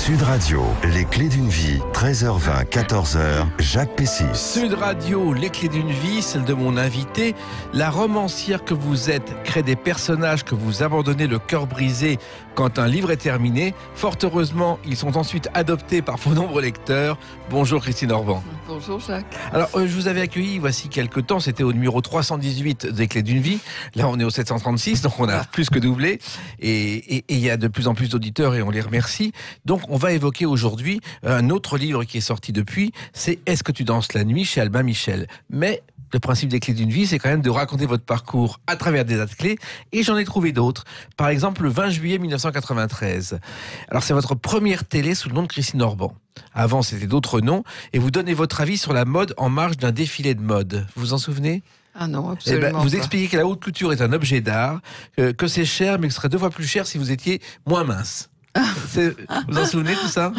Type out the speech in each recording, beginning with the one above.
Sud Radio, les clés d'une vie, 13h20, 14h, Jacques Pessis. Sud Radio, les clés d'une vie, celle de mon invité. La romancière que vous êtes crée des personnages que vous abandonnez le cœur brisé quand un livre est terminé. Fort heureusement, ils sont ensuite adoptés par vos nombreux lecteurs. Bonjour Christine Orban. Bonjour Jacques. Alors, je vous avais accueilli voici quelques temps, c'était au numéro 318 des clés d'une vie. Là, on est au 736, donc on a plus que doublé. Et il y a de plus en plus d'auditeurs et on les remercie. Donc, on va évoquer aujourd'hui un autre livre qui est sorti depuis, c'est « Est-ce que tu danses la nuit ?» chez Albin Michel. Mais le principe des clés d'une vie, c'est quand même de raconter votre parcours à travers des dates clés. Et j'en ai trouvé d'autres. Par exemple, le 20 juillet 1993. Alors, c'est votre première télé sous le nom de Christine Orban. Avant, c'était d'autres noms. Et vous donnez votre avis sur la mode en marge d'un défilé de mode. Vous vous en souvenez ? Ah non, absolument vous pas. expliquez que la haute couture est un objet d'art, que c'est cher, mais que ce serait 2 fois plus cher si vous étiez moins mince. Vous vous en souvenez tout ça ?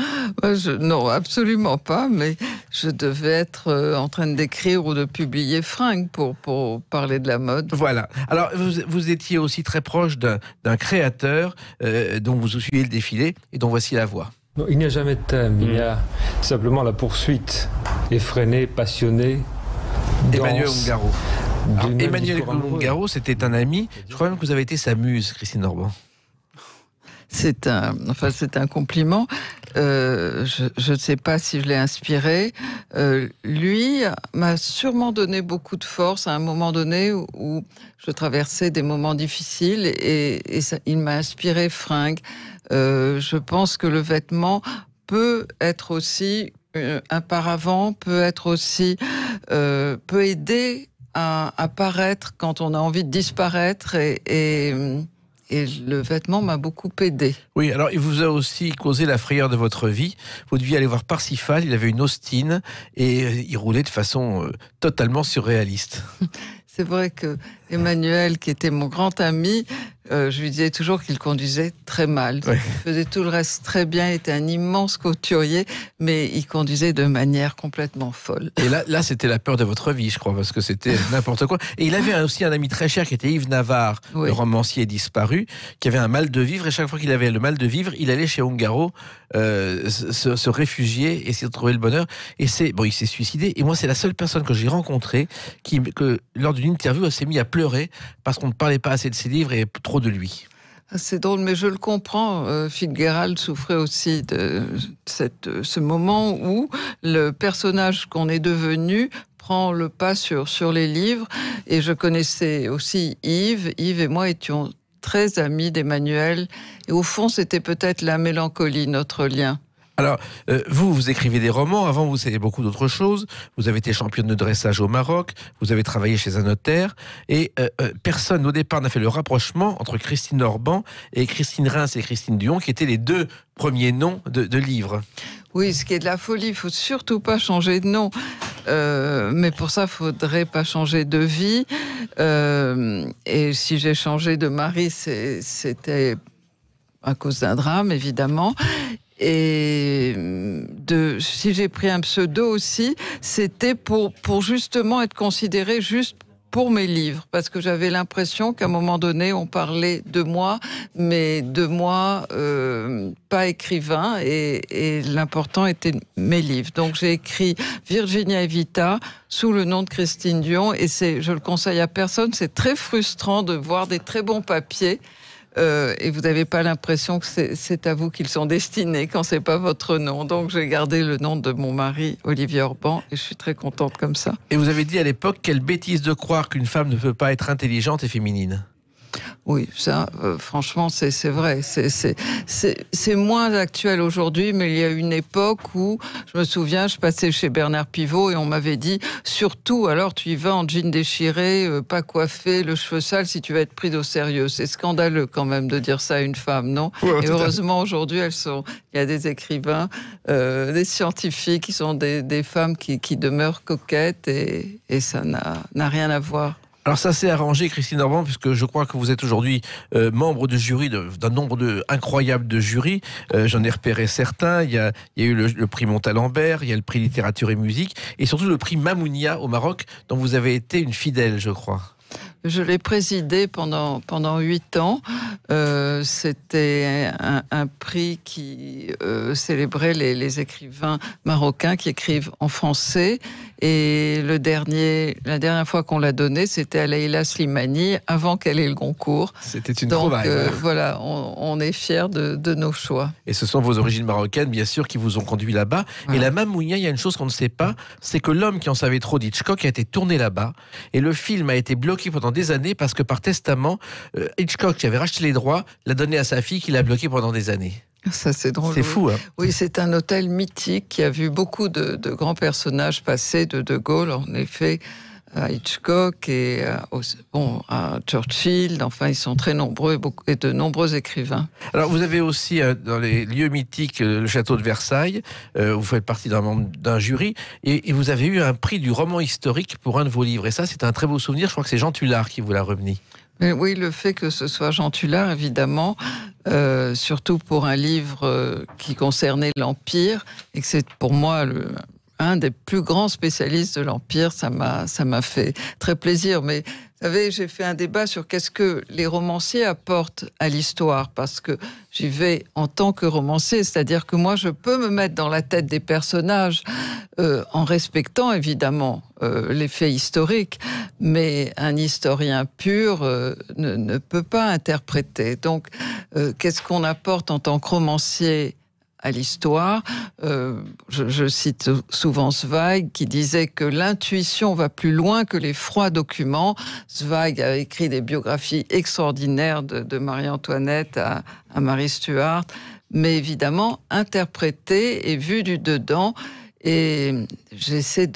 Non, absolument pas, mais je devais être en train d'écrire ou de publier Fringues pour parler de la mode. Voilà. Alors, vous étiez aussi très proche d'un créateur dont vous suivez le défilé et dont voici la voix. Non, il n'y a jamais de thème, il y a simplement la poursuite effrénée, passionnée. Emmanuel Ungaro. Emmanuel Ungaro, c'était un ami. Je crois même que vous avez été sa muse, Christine Orban. C'est un compliment. Je ne sais pas si je l'ai inspiré. Lui m'a sûrement donné beaucoup de force à un moment donné où je traversais des moments difficiles et il m'a inspiré Fringues. Je pense que le vêtement peut être aussi un paravent, peut aider à paraître quand on a envie de disparaître et le vêtement m'a beaucoup aidé. Oui, alors il vous a aussi causé la frayeur de votre vie. Vous deviez aller voir Parsifal, il avait une Austin et il roulait de façon totalement surréaliste. C'est vrai que Emmanuel, qui était mon grand ami, je lui disais toujours qu'il conduisait très mal. Oui. Il faisait tout le reste très bien, il était un immense couturier, mais il conduisait de manière complètement folle. Et là c'était la peur de votre vie, je crois, parce que c'était n'importe quoi. Et il avait aussi un ami très cher qui était Yves Navarre, oui, le romancier disparu, qui avait un mal de vivre, et chaque fois qu'il avait le mal de vivre, il allait chez Ungaro se réfugier, essayer de trouver le bonheur. Et il s'est suicidé, et moi c'est la seule personne que j'ai rencontrée que lors d'une interview, elle s'est mise à pleurer parce qu'on ne parlait pas assez de ses livres et trop de lui. C'est drôle, mais je le comprends. Fitzgerald souffrait aussi de ce moment où le personnage qu'on est devenu prend le pas sur les livres. Et je connaissais aussi Yves. Yves et moi étions très amis d'Emmanuel. Et au fond, c'était peut-être la mélancolie, notre lien. Alors, vous écrivez des romans, avant vous savez beaucoup d'autres choses, vous avez été championne de dressage au Maroc, vous avez travaillé chez un notaire, et personne au départ n'a fait le rapprochement entre Christine Orban et Christine Reims et Christine Duon, qui étaient les 2 premiers noms de livres. Oui, ce qui est de la folie, il ne faut surtout pas changer de nom. Mais pour ça, il ne faudrait pas changer de vie. Et si j'ai changé de mari, c'était à cause d'un drame, évidemment. Et si j'ai pris un pseudo aussi, c'était pour justement être considéré juste pour mes livres, parce que j'avais l'impression qu'à un moment donné, on parlait de moi, mais de moi, pas écrivain, et l'important était mes livres. Donc j'ai écrit Virginia Evita sous le nom de Christine Duon, et je le conseille à personne, c'est très frustrant de voir des très bons papiers, et vous n'avez pas l'impression que c'est à vous qu'ils sont destinés quand c'est pas votre nom. Donc j'ai gardé le nom de mon mari, Olivier Orban, et je suis très contente comme ça. Et vous avez dit à l'époque, quelle bêtise de croire qu'une femme ne peut pas être intelligente et féminine. Oui, ça, franchement, c'est vrai. C'est moins actuel aujourd'hui, mais il y a une époque où, je me souviens, je passais chez Bernard Pivot et on m'avait dit, surtout, alors tu y vas en jean déchiré, pas coiffé, le cheveu sale, si tu vas être pris au sérieux. C'est scandaleux quand même de dire ça à une femme, non ? Ouais, et heureusement, aujourd'hui, il y a des écrivains, des scientifiques qui sont des femmes qui demeurent coquettes et ça n'a rien à voir. Alors ça s'est arrangé, Christine Orban, puisque je crois que vous êtes aujourd'hui membre de jury d'un nombre incroyable de jurys. J'en ai repéré certains. Il y a eu le prix Montalembert, il y a le prix Littérature et Musique, et surtout le prix Mamounia au Maroc, dont vous avez été une fidèle, je crois. Je l'ai présidé pendant 8 ans. C'était un prix qui célébrait les écrivains marocains qui écrivent en français. Et la dernière fois qu'on l'a donné, c'était à Leïla Slimani, avant qu'elle ait le Goncourt. C'était une Donc trouvaille. voilà, on est fiers de nos choix. Et ce sont vos origines marocaines, bien sûr, qui vous ont conduit là-bas. Voilà. Et la Mamounia, il y a une chose qu'on ne sait pas, c'est que L'homme qui en savait trop d'Hitchcock a été tourné là-bas. Et le film a été bloqué pendant des années parce que par testament, Hitchcock, qui avait racheté les droits, l'a donné à sa fille qui l'a bloqué pendant des années. Ça, c'est drôle. C'est fou, hein? Oui, c'est un hôtel mythique qui a vu beaucoup de grands personnages passer, de Gaulle, en effet, à Hitchcock et à Churchill. Enfin, ils sont très nombreux et de nombreux écrivains. Alors, vous avez aussi, dans les lieux mythiques, le château de Versailles. Vous faites partie d'un jury. Et vous avez eu un prix du roman historique pour un de vos livres. Et ça, c'est un très beau souvenir. Je crois que c'est Jean Tullard qui vous l'a remis. Mais oui, le fait que ce soit Jean Tullard, évidemment, surtout pour un livre qui concernait l'Empire, et que c'est pour moi un des plus grands spécialistes de l'Empire, ça m'a fait très plaisir. Mais vous savez, j'ai fait un débat sur qu'est-ce que les romanciers apportent à l'histoire, parce que j'y vais en tant que romancier, c'est-à-dire que moi, je peux me mettre dans la tête des personnages en respectant évidemment les faits historiques, mais un historien pur ne peut pas interpréter. Donc, qu'est-ce qu'on apporte en tant que romancier à l'histoire? Je cite souvent Zweig qui disait que l'intuition va plus loin que les froids documents. Zweig a écrit des biographies extraordinaires de Marie-Antoinette à Marie Stuart, mais évidemment interprétées et vues du dedans. Et j'essaie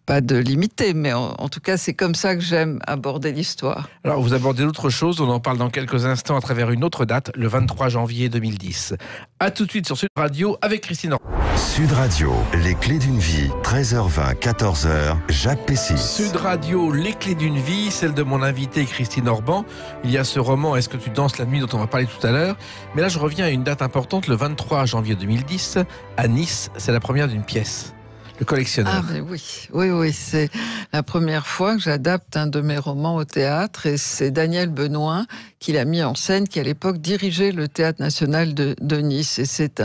pas de l'imiter, mais en tout cas, c'est comme ça que j'aime aborder l'histoire. Alors, vous abordez d'autres choses, on en parle dans quelques instants à travers une autre date, le 23 janvier 2010. A tout de suite sur Sud Radio avec Christine Orban. Sud Radio, les clés d'une vie, 13h20, 14h, Jacques Pessis. Sud Radio, les clés d'une vie, celle de mon invité Christine Orban. Il y a ce roman Est-ce que tu danses la nuit dont on va parler tout à l'heure. Mais là, je reviens à une date importante, le 23 janvier 2010, à Nice. C'est la première d'une pièce. Le collectionneur. Ah mais oui, c'est la première fois que j'adapte un de mes romans au théâtre et c'est Daniel Benoît qui l'a mis en scène, qui à l'époque dirigeait le Théâtre National de Nice. Et c'est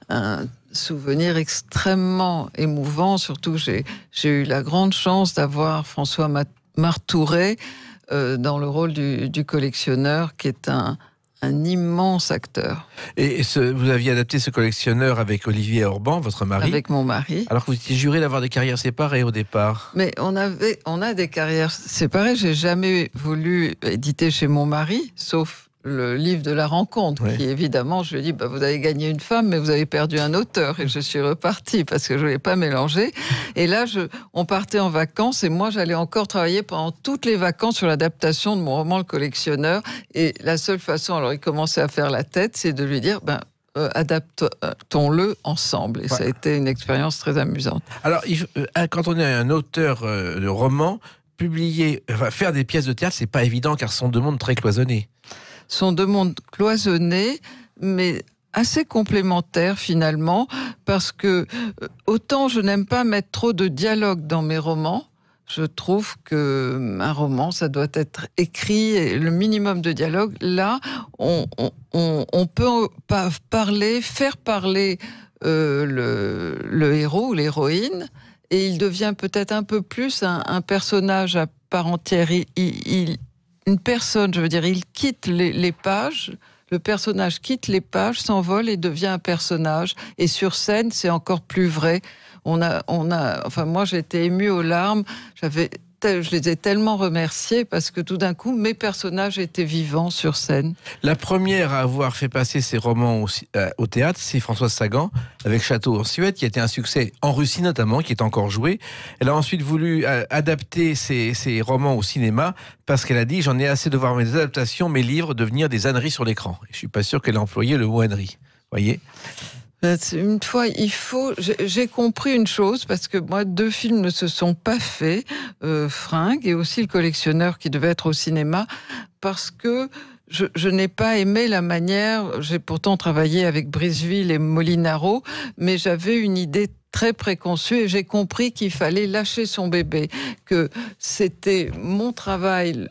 un souvenir extrêmement émouvant, surtout j'ai eu la grande chance d'avoir François Martouret dans le rôle du collectionneur, qui est un immense acteur. Et vous aviez adapté ce collectionneur avec Olivier Orban, votre mari. Avec mon mari. Alors que vous étiez juré d'avoir des carrières séparées au départ. Mais on a des carrières séparées. J'ai jamais voulu éditer chez mon mari, sauf le livre de la rencontre, qui évidemment, je lui ai dit, vous avez gagné une femme, mais vous avez perdu un auteur. Et je suis repartie parce que je ne voulais pas mélanger. Et là, on partait en vacances et moi, j'allais encore travailler pendant toutes les vacances sur l'adaptation de mon roman Le Collectionneur. Et la seule façon, alors il commençait à faire la tête, c'est de lui dire, adaptons-le ensemble. Et ça a été une expérience très amusante. Alors, quand on est un auteur de roman, faire des pièces de théâtre, c'est pas évident car ce sont deux mondes très cloisonnés. Sont deux mondes cloisonnés, mais assez complémentaires finalement, parce que autant je n'aime pas mettre trop de dialogue dans mes romans, je trouve qu'un roman, ça doit être écrit, et le minimum de dialogue. Là, on peut pas faire parler le héros ou l'héroïne, et il devient peut-être un peu plus un personnage à part entière. Une personne, je veux dire, il quitte les pages, le personnage quitte les pages, s'envole et devient un personnage. Et sur scène, c'est encore plus vrai. Enfin, moi, j'ai été émue aux larmes. Je les ai tellement remerciés parce que tout d'un coup, mes personnages étaient vivants sur scène. La première à avoir fait passer ses romans au théâtre, c'est Françoise Sagan, avec Château en Suède, qui a été un succès en Russie notamment, qui est encore joué. Elle a ensuite voulu adapter ses romans au cinéma parce qu'elle a dit « J'en ai assez de voir mes adaptations, mes livres devenir des âneries sur l'écran ». Je ne suis pas sûr qu'elle ait employé le mot ânerie. Voyez ? Une fois, j'ai compris une chose, parce que moi, 2 films ne se sont pas faits, Fringues et aussi Le Collectionneur qui devait être au cinéma, parce que je n'ai pas aimé la manière, j'ai pourtant travaillé avec Briseville et Molinaro, mais j'avais une idée très préconçue et j'ai compris qu'il fallait lâcher son bébé, que c'était mon travail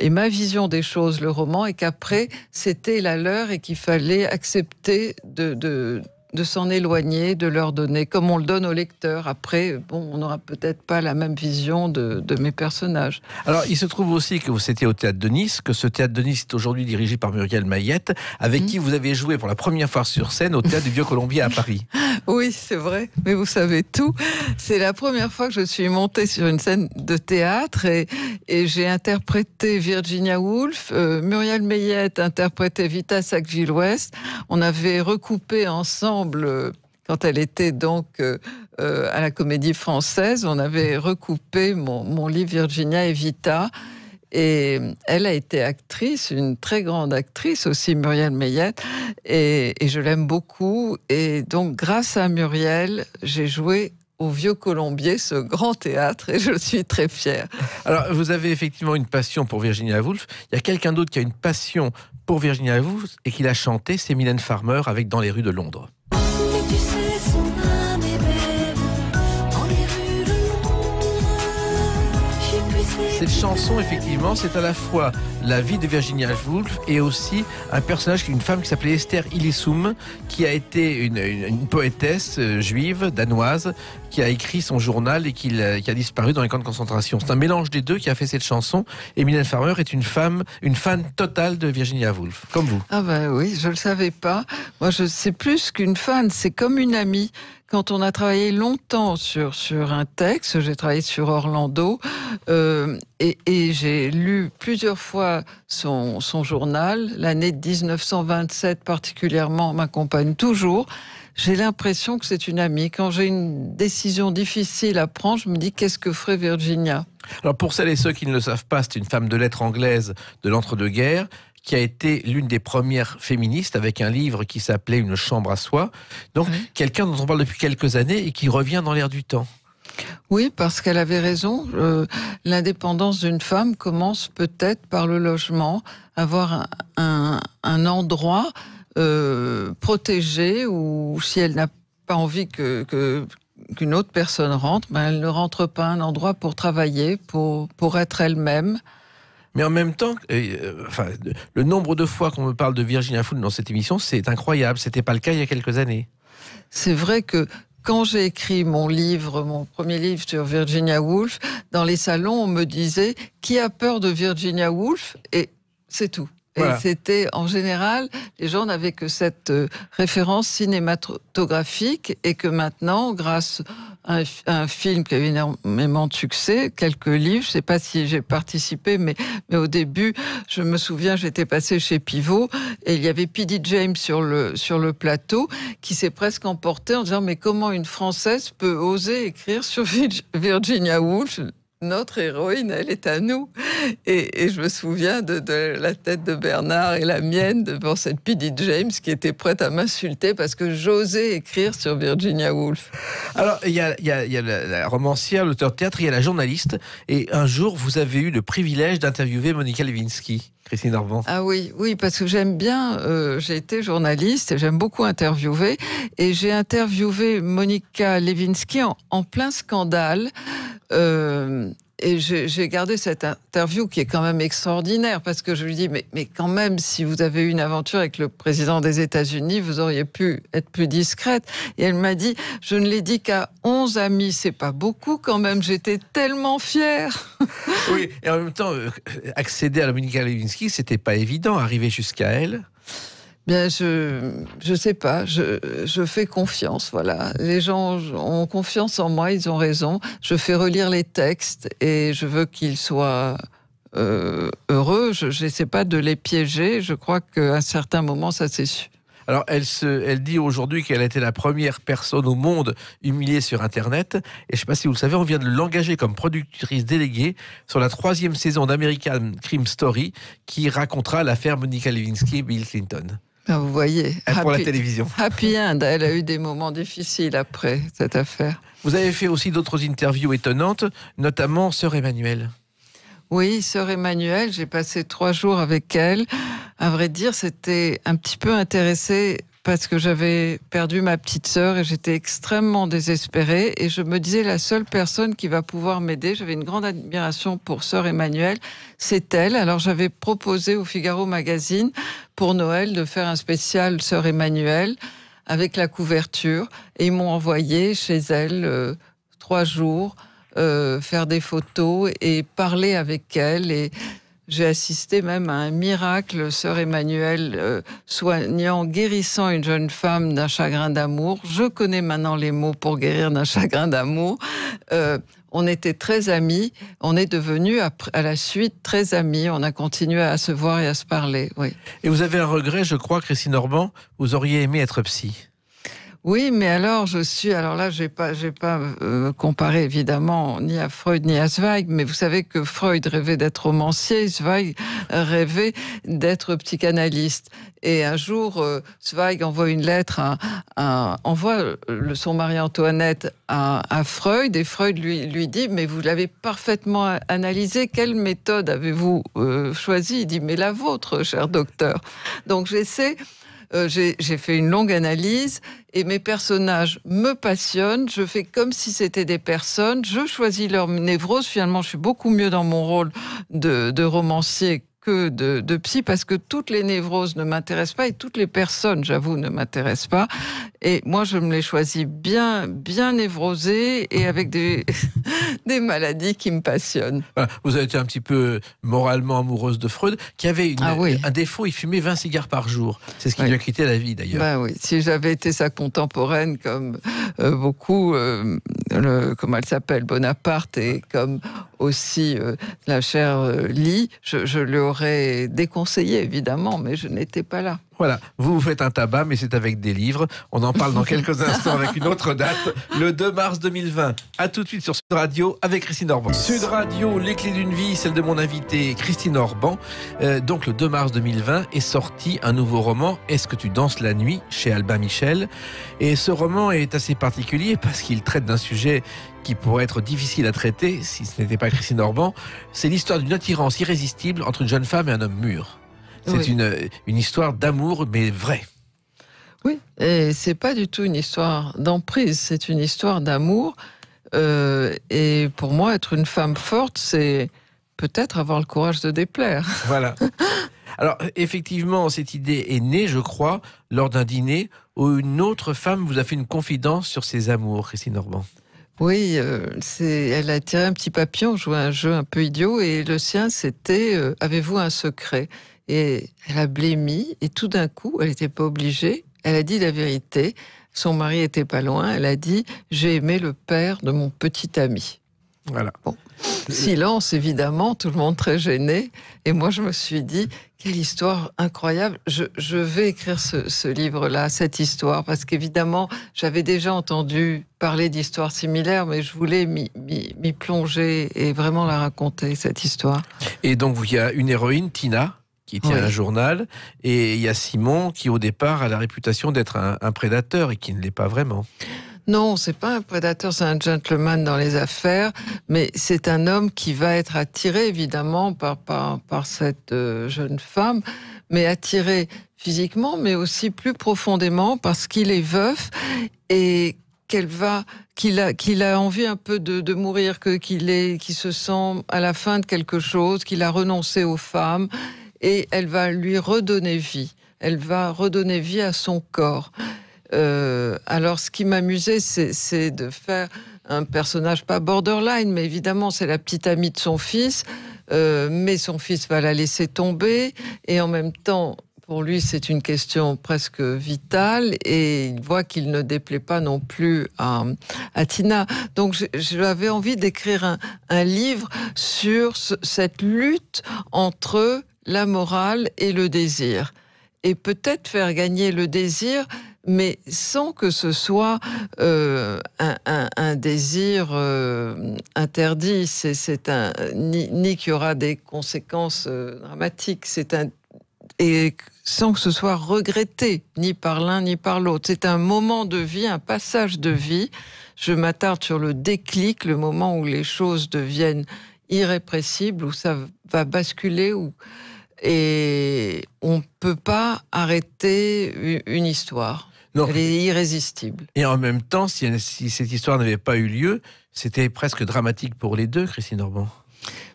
et ma vision des choses, le roman, et qu'après c'était la leur et qu'il fallait accepter de s'en éloigner, de leur donner, comme on le donne au lecteur. Après, bon, on n'aura peut-être pas la même vision de mes personnages. Alors, il se trouve aussi que vous étiez au Théâtre de Nice, que ce Théâtre de Nice est aujourd'hui dirigé par Muriel Mayette, avec qui vous avez joué pour la première fois sur scène au Théâtre du Vieux-Colombier à Paris. Oui, c'est vrai, mais vous savez tout. C'est la première fois que je suis montée sur une scène de théâtre et j'ai interprété Virginia Woolf, Muriel Mayette interprétait Vita Sackville-West. On avait recoupé ensemble, quand elle était donc à la Comédie Française, on avait recoupé mon livre Virginia et Vita. Et elle a été actrice, une très grande actrice aussi, Muriel Mayette, et je l'aime beaucoup. Et donc, grâce à Muriel, j'ai joué au Vieux-Colombier, ce grand théâtre, et je suis très fière. Alors, vous avez effectivement une passion pour Virginia Woolf. Il y a quelqu'un d'autre qui a une passion pour Virginia Woolf et qui l'a chantée, c'est Mylène Farmer avec Dans les rues de Londres. Cette chanson, effectivement, c'est à la fois la vie de Virginia Woolf et aussi un personnage, une femme qui s'appelait Esther Illesum, qui a été une poétesse juive, danoise, qui a écrit son journal et qui a disparu dans les camps de concentration. C'est un mélange des deux qui a fait cette chanson. Et Mylène Farmer est une fan totale de Virginia Woolf, comme vous. Ah ben oui, je le savais pas. Moi, c'est plus qu'une fan, c'est comme une amie. Quand on a travaillé longtemps sur un texte, j'ai travaillé sur Orlando, et j'ai lu plusieurs fois son journal. L'année 1927 particulièrement m'accompagne toujours. J'ai l'impression que c'est une amie. Quand j'ai une décision difficile à prendre, je me dis qu'est-ce que ferait Virginia ? Alors pour celles et ceux qui ne le savent pas, c'est une femme de lettres anglaise de l'entre-deux-guerres, qui a été l'une des premières féministes avec un livre qui s'appelait Une chambre à soi. Donc, quelqu'un dont on parle depuis quelques années et qui revient dans l'air du temps. Oui, parce qu'elle avait raison. L'indépendance d'une femme commence peut-être par le logement, avoir un endroit protégé où si elle n'a pas envie qu'une autre personne rentre, ben elle ne rentre pas, un endroit pour travailler, pour être elle-même. Mais en même temps, le nombre de fois qu'on me parle de Virginia Woolf dans cette émission, c'est incroyable. C'était pas le cas il y a quelques années. C'est vrai que quand j'ai écrit mon premier livre sur Virginia Woolf, dans les salons, on me disait « Qui a peur de Virginia Woolf ?» Et c'est tout. Voilà. Et c'était, en général, les gens n'avaient que cette référence cinématographique et que maintenant, grâce à un film qui a eu énormément de succès, quelques livres, je ne sais pas si j'ai participé, mais au début, je me souviens, j'étais passée chez Pivot et il y avait P.D. James sur le plateau qui s'est presque emporté en disant « Mais comment une Française peut oser écrire sur Virginia Woolf ?» Notre héroïne, elle est à nous. Et je me souviens de la tête de Bernard et la mienne devant cette P.D. James qui était prête à m'insulter parce que j'osais écrire sur Virginia Woolf. Alors, il y a la romancière, l'auteur de théâtre, il y a la journaliste. Et un jour, vous avez eu le privilège d'interviewer Monica Lewinsky. Christine Orban. Ah oui, parce que j'aime bien, j'ai été journaliste et j'aime beaucoup interviewer. Et j'ai interviewé Monica Lewinsky en plein scandale. Et j'ai gardé cette interview qui est quand même extraordinaire parce que je lui dis mais quand même si vous avez eu une aventure avec le président des États-Unis vous auriez pu être plus discrète. Et elle m'a dit je ne l'ai dit qu'à 11 amis, c'est pas beaucoup quand même, j'étais tellement fière. Oui, et en même temps accéder à la Monica Lewinsky c'était pas évident, arriver jusqu'à elle. Bien, je sais pas, je fais confiance, voilà. Les gens ont confiance en moi, ils ont raison. Je fais relire les textes et je veux qu'ils soient heureux. Je n'essaie pas de les piéger. Je crois qu'à un certain moment, ça s'est su. Alors, elle dit aujourd'hui qu'elle a été la première personne au monde humiliée sur Internet. Et je ne sais pas si vous le savez, on vient de l'engager comme productrice déléguée sur la 3e saison d'American Crime Story qui racontera l'affaire Monica Lewinsky et Bill Clinton. Ah, vous voyez, pour la télévision. Happy End, elle a eu des moments difficiles après cette affaire. Vous avez fait aussi d'autres interviews étonnantes, notamment Sœur Emmanuelle. Oui, sœur Emmanuelle, j'ai passé 3 jours avec elle. À vrai dire, c'était un petit peu intéressé parce que j'avais perdu ma petite sœur et j'étais extrêmement désespérée. Et je me disais, la seule personne qui va pouvoir m'aider, j'avais une grande admiration pour sœur Emmanuelle, c'est elle. Alors j'avais proposé au Figaro Magazine pour Noël de faire un spécial sœur Emmanuelle avec la couverture. Et ils m'ont envoyé chez elle 3 jours, faire des photos et parler avec elle. Et j'ai assisté même à un miracle, sœur Emmanuelle soignant, guérissant une jeune femme d'un chagrin d'amour. Je connais maintenant les mots pour guérir d'un chagrin d'amour. On était très amis. On est devenus, à la suite, très amis. On a continué à se voir et à se parler. Oui. Et vous avez un regret, je crois, Christine Orban, vous auriez aimé être psy. Oui, mais alors là, j'ai pas comparé évidemment ni à Freud ni à Zweig, mais vous savez que Freud rêvait d'être romancier, Zweig rêvait d'être psychanalyste. Et un jour, Zweig envoie une lettre, envoie son Marie-Antoinette à Freud, et Freud lui dit, mais vous l'avez parfaitement analysé, quelle méthode avez-vous choisie? Il dit, mais la vôtre, cher docteur. Donc j'ai fait une longue analyse et mes personnages me passionnent. Je fais comme si c'était des personnes. Je choisis leur névrose. Finalement, je suis beaucoup mieux dans mon rôle de romancier que de psy, parce que toutes les névroses ne m'intéressent pas et toutes les personnes, j'avoue, ne m'intéressent pas. Et moi, je me les choisis bien névrosées et avec des maladies qui me passionnent. Voilà. Vous avez été un petit peu moralement amoureuse de Freud, qui avait un défaut, il fumait 20 cigares par jour. C'est ce qui lui a quitté la vie, d'ailleurs. Ben oui, si j'avais été sa contemporaine, comme beaucoup, comment elle s'appelle, Bonaparte, et comme aussi la chère Lee, je lui aurais déconseillé, évidemment, mais je n'étais pas là. Voilà, vous faites un tabac, mais c'est avec des livres. On en parle dans quelques instants avec une autre date, le 2 mars 2020. A tout de suite sur Sud Radio avec Christine Orban. Sud Radio, les clés d'une vie, celle de mon invitée Christine Orban. Donc le 2 mars 2020 est sorti un nouveau roman, Est-ce que tu danses la nuit, chez Albin Michel. Et ce roman est assez particulier parce qu'il traite d'un sujet qui pourrait être difficile à traiter si ce n'était pas Christine Orban. C'est l'histoire d'une attirance irrésistible entre une jeune femme et un homme mûr. C'est une histoire d'amour, mais vraie. Oui, et c'est pas du tout une histoire d'emprise, c'est une histoire d'amour. Et pour moi, être une femme forte, c'est peut-être avoir le courage de déplaire. Voilà. Alors, effectivement, cette idée est née, je crois, lors d'un dîner où une autre femme vous a fait une confidence sur ses amours, Christine Orban. Oui, elle a tiré un petit papillon, joué un jeu un peu idiot, et le sien, c'était « Avez-vous un secret ?» Et elle a blémi, et tout d'un coup, elle n'était pas obligée, elle a dit la vérité. Son mari était pas loin, elle a dit « J'ai aimé le père de mon petit ami ». Voilà. Bon. Silence, évidemment, tout le monde très gêné. Et moi, je me suis dit, quelle histoire incroyable. Je vais écrire ce livre-là, cette histoire, parce qu'évidemment, j'avais déjà entendu parler d'histoires similaires, mais je voulais m'y plonger et vraiment la raconter, cette histoire. Et donc, il y a une héroïne, Tina, qui tient un journal, et il y a Simon, qui au départ a la réputation d'être un prédateur et qui ne l'est pas vraiment. Non, c'est pas un prédateur, c'est un gentleman dans les affaires, mais c'est un homme qui va être attiré évidemment par cette jeune femme, mais attiré physiquement, mais aussi plus profondément parce qu'il est veuf et qu'il a envie un peu de mourir, qu'il se sent à la fin de quelque chose, qu'il a renoncé aux femmes, et elle va lui redonner vie. Elle va redonner vie à son corps. Alors, ce qui m'amusait, c'est de faire un personnage pas borderline, mais évidemment, c'est la petite amie de son fils, mais son fils va la laisser tomber, et en même temps, pour lui, c'est une question presque vitale, et il voit qu'il ne déplaît pas non plus à Tina. Donc, j'avais envie d'écrire un livre sur cette lutte entre la morale et le désir. Et peut-être faire gagner le désir, mais sans que ce soit un désir interdit. Ni qu'il y aura des conséquences dramatiques. Et sans que ce soit regretté, ni par l'un ni par l'autre. C'est un moment de vie, un passage de vie. Je m'attarde sur le déclic, le moment où les choses deviennent irrépressible, où ça va basculer, et on ne peut pas arrêter une histoire. Non. Elle est irrésistible. Et en même temps, si cette histoire n'avait pas eu lieu, c'était presque dramatique pour les deux, Christine Orban.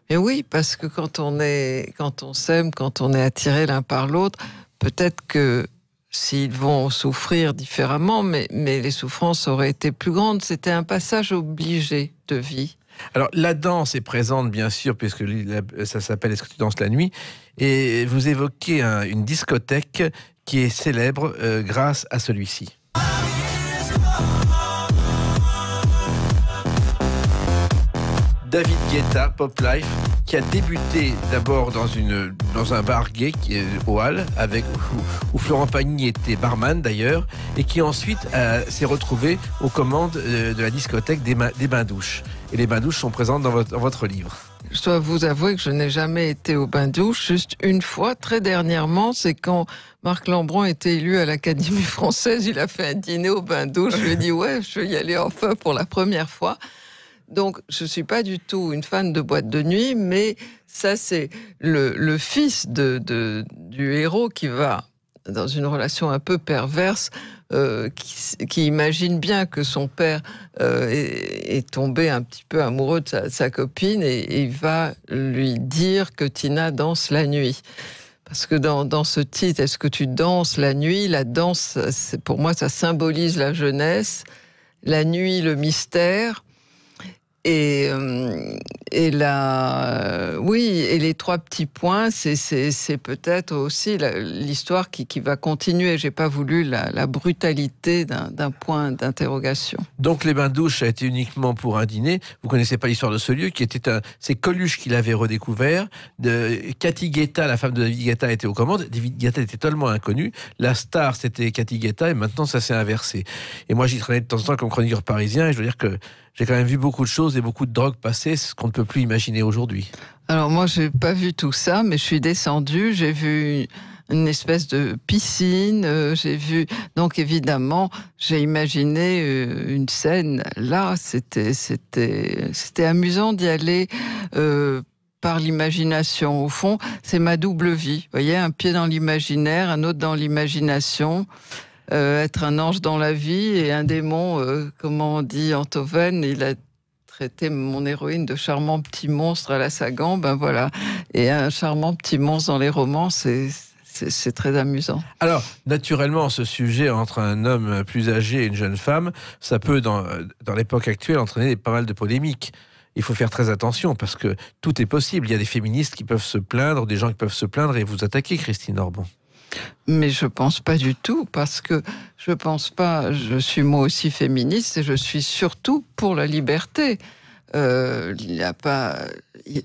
Mais oui, parce que quand on s'aime, quand on est attiré l'un par l'autre, peut-être que s'ils vont souffrir différemment, mais les souffrances auraient été plus grandes. C'était un passage obligé de vie. Alors, la danse est présente, bien sûr, puisque ça s'appelle « Est-ce que tu danses la nuit ?» Et vous évoquez une discothèque qui est célèbre grâce à celui-ci. David Guetta, Pop Life, qui a débuté d'abord dans un bar gay qui est au Hall, où Florent Pagny était barman d'ailleurs, et qui ensuite s'est retrouvé aux commandes de la discothèque des bains-douches. Et les bains-douches sont présentes dans votre livre. Je dois vous avouer que je n'ai jamais été au bain-douche, juste une fois, très dernièrement, c'est quand Marc Lambron était élu à l'Académie française, il a fait un dîner au bain-douche, je lui ai dit ouais, je vais y aller enfin pour la première fois. Donc, je ne suis pas du tout une fan de boîte de nuit, mais ça, c'est le fils du héros qui va dans une relation un peu perverse, qui imagine bien que son père est tombé un petit peu amoureux de sa copine, et il va lui dire que Tina danse la nuit. Parce que dans ce titre, est-ce que tu danses la nuit? La danse, pour moi, ça symbolise la jeunesse, la nuit, le mystère. Et les trois petits points, c'est peut-être aussi l'histoire qui va continuer. J'ai pas voulu la brutalité d'un point d'interrogation. Donc les bains-douches a été uniquement pour un dîner. Vous connaissez pas l'histoire de ce lieu qui était c'est Coluche qui l'avait redécouvert. Cathy Guetta, la femme de David Guetta, était aux commandes. David Guetta était totalement inconnu. La star, c'était Cathy Guetta, et maintenant ça s'est inversé. Et moi j'y traînais de temps en temps comme chroniqueur parisien, et je dois dire que j'ai quand même vu beaucoup de choses et beaucoup de drogues passer, ce qu'on ne peut plus imaginer aujourd'hui. Alors moi, j'ai pas vu tout ça, mais je suis descendue, j'ai vu une espèce de piscine, j'ai vu... Donc évidemment, j'ai imaginé une scène. Là, c'était amusant d'y aller par l'imagination. Au fond, c'est ma double vie. Vous voyez, un pied dans l'imaginaire, un autre dans l'imagination. Être un ange dans la vie et un démon, comment on dit Enthoven, il a traité mon héroïne de charmant petit monstre à la Sagan, ben voilà. Et un charmant petit monstre dans les romans, c'est très amusant. Alors, naturellement, ce sujet entre un homme plus âgé et une jeune femme, ça peut, dans l'époque actuelle, entraîner pas mal de polémiques. Il faut faire très attention parce que tout est possible. Il y a des féministes qui peuvent se plaindre, des gens qui peuvent se plaindre et vous attaquer, Christine Orban. Mais je pense pas du tout, parce que je pense pas, je suis moi aussi féministe et je suis surtout pour la liberté. Il y a pas,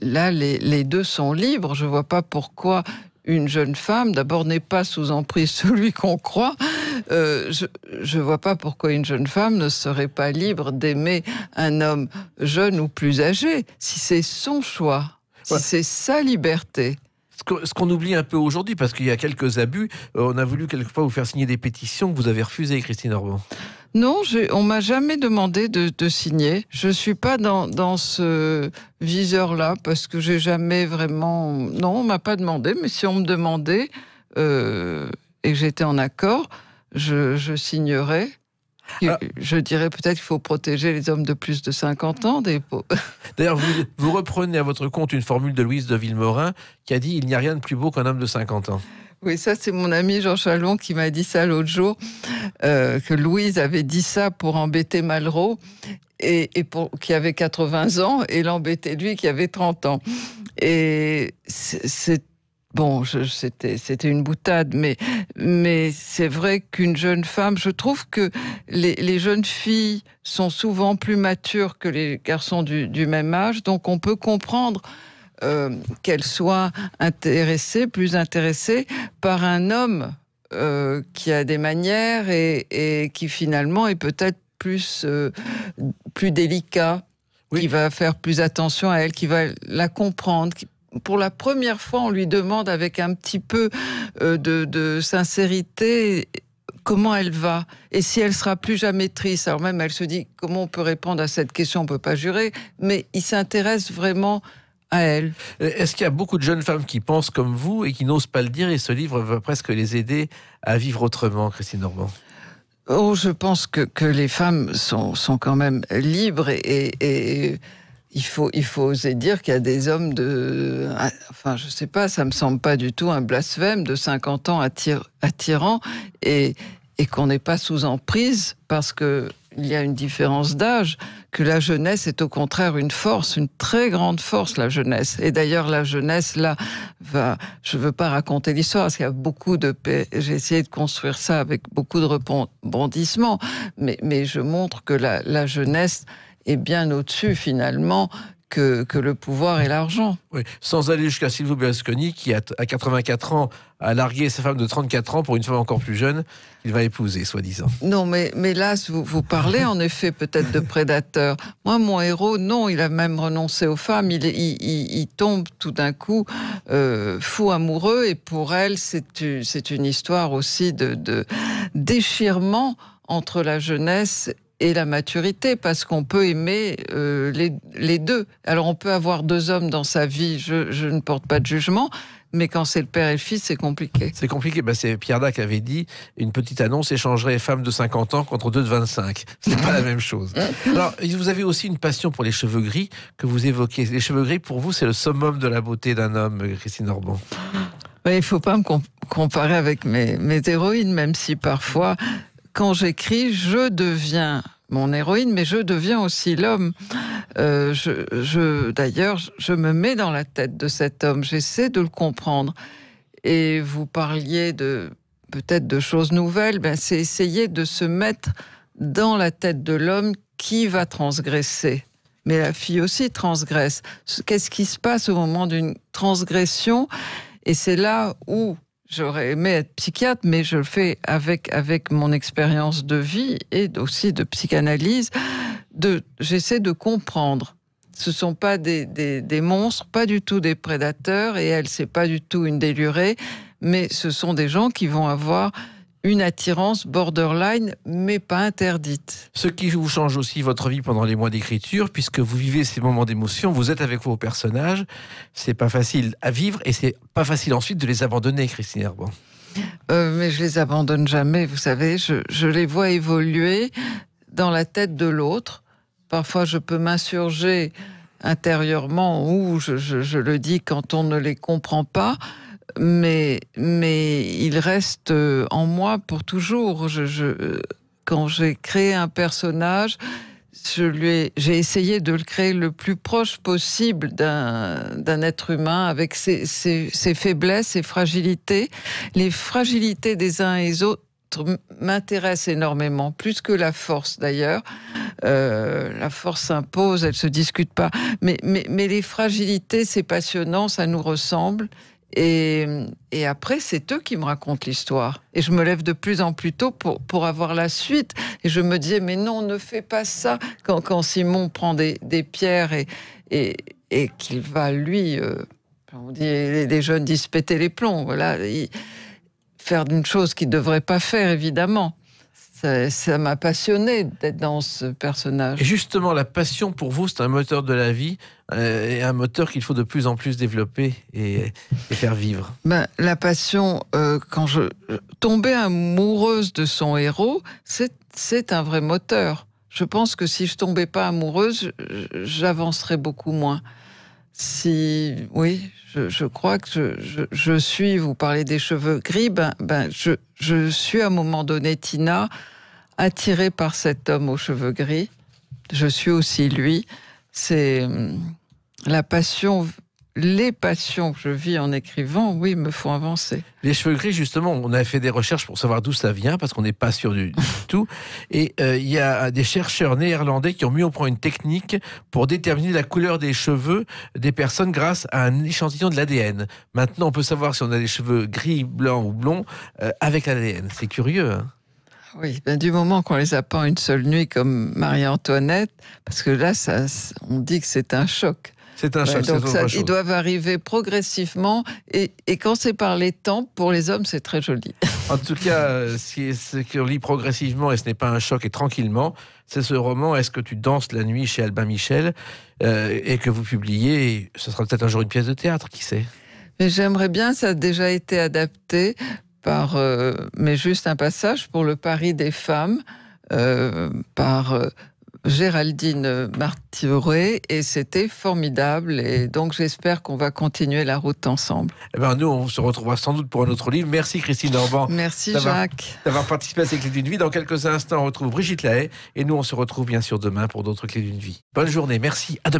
là, les deux sont libres. Je vois pas pourquoi une jeune femme, d'abord, n'est pas sous emprise celui qu'on croit. Je vois pas pourquoi une jeune femme ne serait pas libre d'aimer un homme jeune ou plus âgé, si c'est son choix, si c'est sa liberté. Ce qu'on oublie un peu aujourd'hui, parce qu'il y a quelques abus, on a voulu quelquefois vous faire signer des pétitions que vous avez refusées, Christine Orban. Non, on m'a jamais demandé de signer. Je suis pas dans ce viseur-là, parce que j'ai jamais vraiment... Non, on m'a pas demandé, mais si on me demandait et que j'étais en accord, je signerais. Je dirais peut-être qu'il faut protéger les hommes de plus de 50 ans. D'ailleurs, vous reprenez à votre compte une formule de Louise de Villemorin qui a dit « Il n'y a rien de plus beau qu'un homme de 50 ans ». Oui, ça c'est mon ami Jean Chalon qui m'a dit ça l'autre jour, que Louise avait dit ça pour embêter Malraux, qui avait 80 ans, et l'embêter lui qui avait 30 ans. Et c'est... Bon, c'était une boutade, mais c'est vrai qu'une jeune femme, je trouve que les jeunes filles sont souvent plus matures que les garçons du même âge, donc on peut comprendre qu'elles soient plus intéressées par un homme qui a des manières et qui finalement est peut-être plus délicat, oui, qui va faire plus attention à elle, qui va la comprendre, pour la première fois, on lui demande avec un petit peu de sincérité comment elle va et si elle sera plus jamais triste. Alors même, elle se dit comment on peut répondre à cette question, on peut pas jurer, mais il s'intéresse vraiment à elle. Est-ce qu'il y a beaucoup de jeunes femmes qui pensent comme vous et qui n'osent pas le dire, et ce livre va presque les aider à vivre autrement, Christine Orban? Oh, je pense que les femmes sont quand même libres et il faut oser dire qu'il y a des hommes enfin, je sais pas, ça me semble pas du tout un blasphème de 50 ans attirant et qu'on n'est pas sous emprise parce que il y a une différence d'âge, que la jeunesse est au contraire une force, une très grande force, la jeunesse. Et d'ailleurs, la jeunesse, là, je veux pas raconter l'histoire, parce qu'il y a beaucoup j'ai essayé de construire ça avec beaucoup de rebondissements, mais je montre que la jeunesse est bien au-dessus, finalement, que le pouvoir et l'argent. Oui, sans aller jusqu'à Silvio Berlusconi, qui, à 84 ans, a largué sa femme de 34 ans pour une femme encore plus jeune qu'il va épouser, soi-disant. Non, mais là, vous parlez en effet peut-être de prédateur. Moi, mon héros, non, il a même renoncé aux femmes. Il tombe tout d'un coup fou amoureux, et pour elle, c'est une histoire aussi de déchirement entre la jeunesse et la maturité, parce qu'on peut aimer les deux. Alors on peut avoir deux hommes dans sa vie, je ne porte pas de jugement, mais quand c'est le père et le fils, c'est compliqué. C'est compliqué, c'est Pierre Dac avait dit, une petite annonce échangerait femmes de 50 ans contre deux de 25. C'est pas la même chose. Alors, vous avez aussi une passion pour les cheveux gris que vous évoquez. Les cheveux gris, pour vous, c'est le summum de la beauté d'un homme, Christine Orban. Il ne faut pas me comparer avec mes héroïnes, même si parfois... Quand j'écris, je deviens mon héroïne, mais je deviens aussi l'homme. D'ailleurs, je me mets dans la tête de cet homme, j'essaie de le comprendre. Et vous parliez peut-être de choses nouvelles, c'est essayer de se mettre dans la tête de l'homme qui va transgresser. Mais la fille aussi transgresse. Qu'est-ce qui se passe au moment d'une transgression? Et c'est là où... J'aurais aimé être psychiatre, mais je le fais avec mon expérience de vie et aussi de psychanalyse. J'essaie de comprendre. Ce ne sont pas des monstres, pas du tout des prédateurs, et elle, c'est pas du tout une délurée, mais ce sont des gens qui vont avoir une attirance borderline, mais pas interdite. Ce qui vous change aussi votre vie pendant les mois d'écriture, puisque vous vivez ces moments d'émotion, vous êtes avec vos personnages, c'est pas facile à vivre et c'est pas facile ensuite de les abandonner, Christine Orban. Mais je les abandonne jamais, vous savez, je les vois évoluer dans la tête de l'autre. Parfois, je peux m'insurger intérieurement, ou je le dis quand on ne les comprend pas, mais il reste en moi pour toujours. Quand j'ai créé un personnage, j'ai essayé de le créer le plus proche possible d'un être humain, avec ses faiblesses, ses fragilités. Les fragilités des uns et des autres m'intéressent énormément, plus que la force d'ailleurs. La force s'impose, elle se discute pas. Mais les fragilités, c'est passionnant, ça nous ressemble. Et après, c'est eux qui me racontent l'histoire. Et je me lève de plus en plus tôt pour avoir la suite. Et je me disais, mais non, ne fais pas ça. Quand Simon prend des pierres et qu'il va, lui, on dit, les jeunes disent péter les plombs, voilà, faire une chose qu'il ne devrait pas faire, évidemment. Ça m'a passionné d'être dans ce personnage. Et justement, la passion pour vous, c'est un moteur de la vie, et un moteur qu'il faut de plus en plus développer et faire vivre. La passion, quand je tombais amoureuse de son héros, c'est un vrai moteur. Je pense que si je tombais pas amoureuse, j'avancerais beaucoup moins. Oui, je crois que je suis, vous parlez des cheveux gris, je suis à un moment donné, Tina, attirée par cet homme aux cheveux gris. Je suis aussi lui. C'est la passion, les passions que je vis en écrivant, oui, me font avancer. Les cheveux gris, justement, on a fait des recherches pour savoir d'où ça vient, parce qu'on n'est pas sûr du tout. Et il y a des chercheurs néerlandais qui ont mis au point une technique pour déterminer la couleur des cheveux des personnes grâce à un échantillon de l'ADN. Maintenant, on peut savoir si on a des cheveux gris, blancs ou blonds avec l'ADN. C'est curieux, hein? Oui, du moment qu'on les a pas en une seule nuit comme Marie-Antoinette, parce que là, on dit que c'est un choc. C'est un choc, Ouais, c'est donc autre chose. ils doivent arriver progressivement. Et quand c'est par les temps, pour les hommes, c'est très joli. En tout cas, ce qu'on lit progressivement, et ce n'est pas un choc, et tranquillement, c'est ce roman « Est-ce que tu danses la nuit » chez Albin Michel, et que vous publiez. Ce sera peut-être un jour une pièce de théâtre, qui sait. Mais j'aimerais bien, ça a déjà été adapté par, mais juste un passage pour le Paris des femmes, par Géraldine Martioré, et c'était formidable. Et donc j'espère qu'on va continuer la route ensemble. Eh ben, nous, on se retrouvera sans doute pour un autre livre. Merci Christine Orban Merci Jacques. d'avoir participé à ces Clés d'une vie. Dans quelques instants, on retrouve Brigitte Lahaye, et nous, on se retrouve bien sûr demain pour d'autres Clés d'une vie. Bonne journée, merci, à demain.